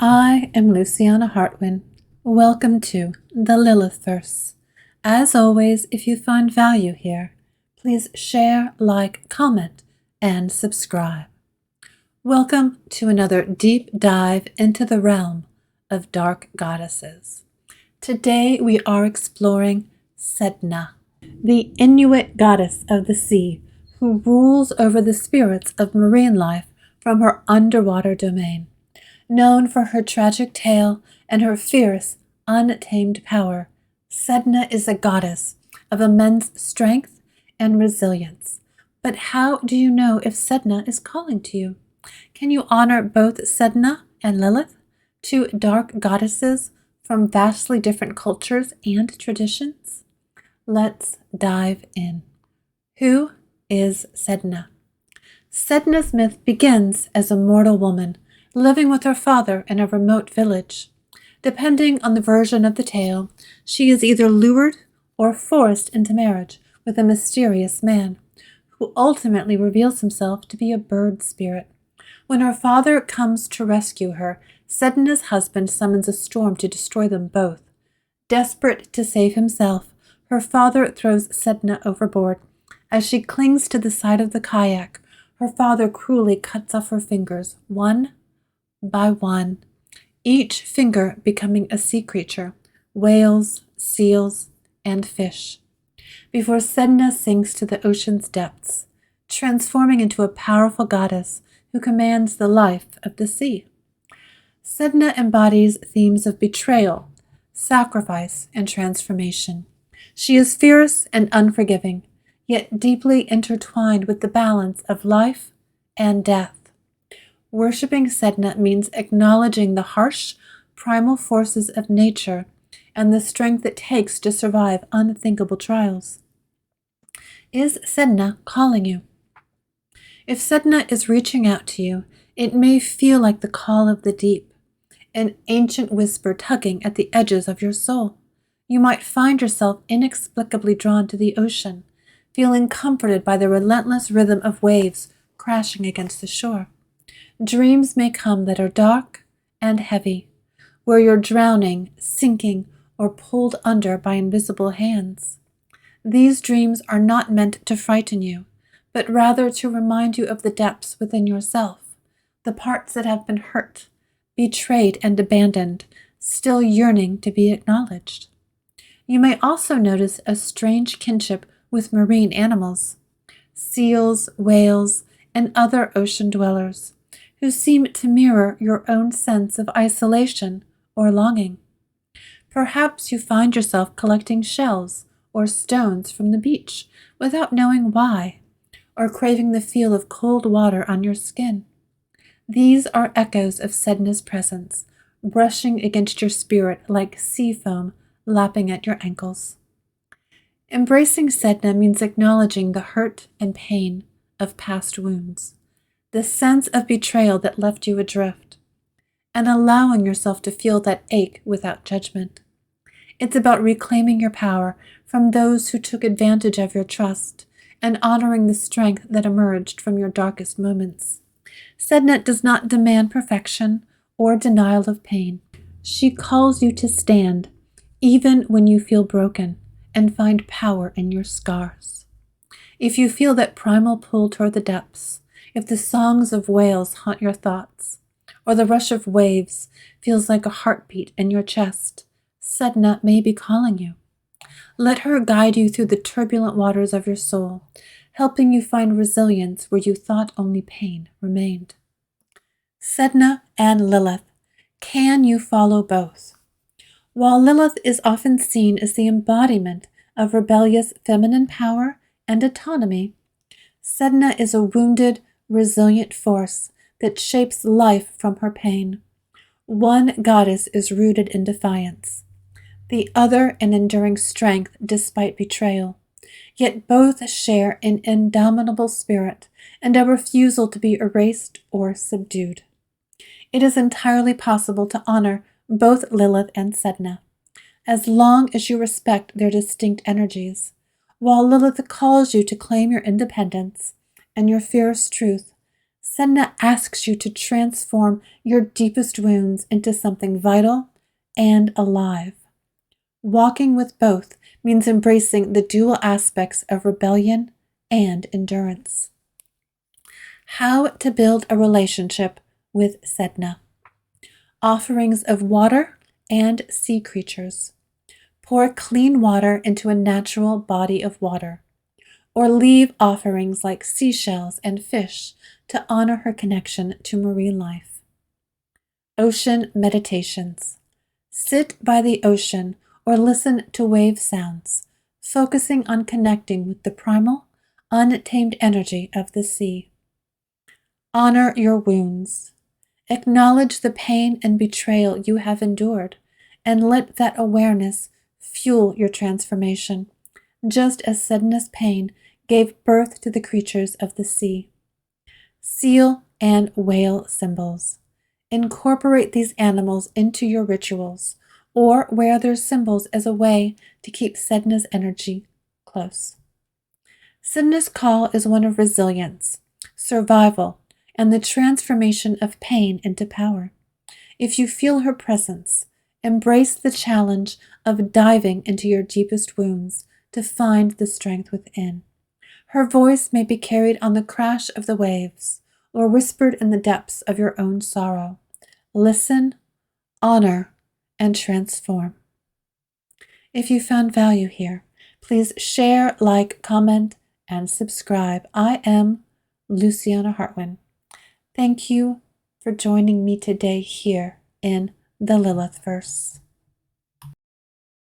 I am Luciana Hartwin. Welcome to the Lilith Verse. As always, if you find value here, please share, like, comment, and subscribe. Welcome to another deep dive into the realm of dark goddesses. Today we are exploring Sedna, the Inuit goddess of the sea who rules over the spirits of marine life from her underwater domain. Known for her tragic tale and her fierce, untamed power, Sedna is a goddess of immense strength and resilience. But how do you know if Sedna is calling to you? Can you honor both Sedna and Lilith, two dark goddesses from vastly different cultures and traditions? Let's dive in. Who is Sedna? Sedna's myth begins as a mortal woman living with her father in a remote village. Depending on the version of the tale, she is either lured or forced into marriage with a mysterious man, who ultimately reveals himself to be a bird spirit. When her father comes to rescue her, Sedna's husband summons a storm to destroy them both. Desperate to save himself, her father throws Sedna overboard. As she clings to the side of the kayak, her father cruelly cuts off her fingers, one by one, each finger becoming a sea creature, whales, seals, and fish, before Sedna sinks to the ocean's depths, transforming into a powerful goddess who commands the life of the sea. Sedna embodies themes of betrayal, sacrifice, and transformation. She is fierce and unforgiving, yet deeply intertwined with the balance of life and death. Worshipping Sedna means acknowledging the harsh, primal forces of nature and the strength it takes to survive unthinkable trials. Is Sedna calling you? If Sedna is reaching out to you, it may feel like the call of the deep, an ancient whisper tugging at the edges of your soul. You might find yourself inexplicably drawn to the ocean, feeling comforted by the relentless rhythm of waves crashing against the shore. Dreams may come that are dark and heavy, where you're drowning, sinking, or pulled under by invisible hands. These dreams are not meant to frighten you, but rather to remind you of the depths within yourself, the parts that have been hurt, betrayed, and abandoned, still yearning to be acknowledged. You may also notice a strange kinship with marine animals, seals, whales, and other ocean dwellers, who seem to mirror your own sense of isolation or longing. Perhaps you find yourself collecting shells or stones from the beach without knowing why, or craving the feel of cold water on your skin. These are echoes of Sedna's presence, brushing against your spirit like sea foam lapping at your ankles. Embracing Sedna means acknowledging the hurt and pain of past wounds, the sense of betrayal that left you adrift, and allowing yourself to feel that ache without judgment. It's about reclaiming your power from those who took advantage of your trust and honoring the strength that emerged from your darkest moments. Sedna does not demand perfection or denial of pain. She calls you to stand, even when you feel broken, and find power in your scars. If you feel that primal pull toward the depths, if the songs of whales haunt your thoughts, or the rush of waves feels like a heartbeat in your chest, Sedna may be calling you. Let her guide you through the turbulent waters of your soul, helping you find resilience where you thought only pain remained. Sedna and Lilith. Can you follow both? While Lilith is often seen as the embodiment of rebellious feminine power and autonomy, Sedna is a wounded, resilient force that shapes life from her pain. One goddess is rooted in defiance, the other in enduring strength despite betrayal. Yet both share an indomitable spirit and a refusal to be erased or subdued. It is entirely possible to honor both Lilith and Sedna, as long as you respect their distinct energies. While Lilith calls you to claim your independence and your fierce truth, Sedna asks you to transform your deepest wounds into something vital and alive. Walking with both means embracing the dual aspects of rebellion and endurance. How to build a relationship with Sedna. Offerings of water and sea creatures. Pour clean water into a natural body of water, or leave offerings like seashells and fish to honor her connection to marine life. Ocean meditations. Sit by the ocean or listen to wave sounds, focusing on connecting with the primal, untamed energy of the sea. Honor your wounds. Acknowledge the pain and betrayal you have endured, and let that awareness fuel your transformation, just as Sedna's pain gave birth to the creatures of the sea. Seal and whale symbols. Incorporate these animals into your rituals, or wear their symbols as a way to keep Sedna's energy close. Sedna's call is one of resilience, survival, and the transformation of pain into power. If you feel her presence, embrace the challenge of diving into your deepest wounds to find the strength within. Her voice may be carried on the crash of the waves or whispered in the depths of your own sorrow. Listen, honor, and transform. If you found value here, please share, like, comment, and subscribe. I am Luciana Hartwin. Thank you for joining me today here in the Lilith Verse.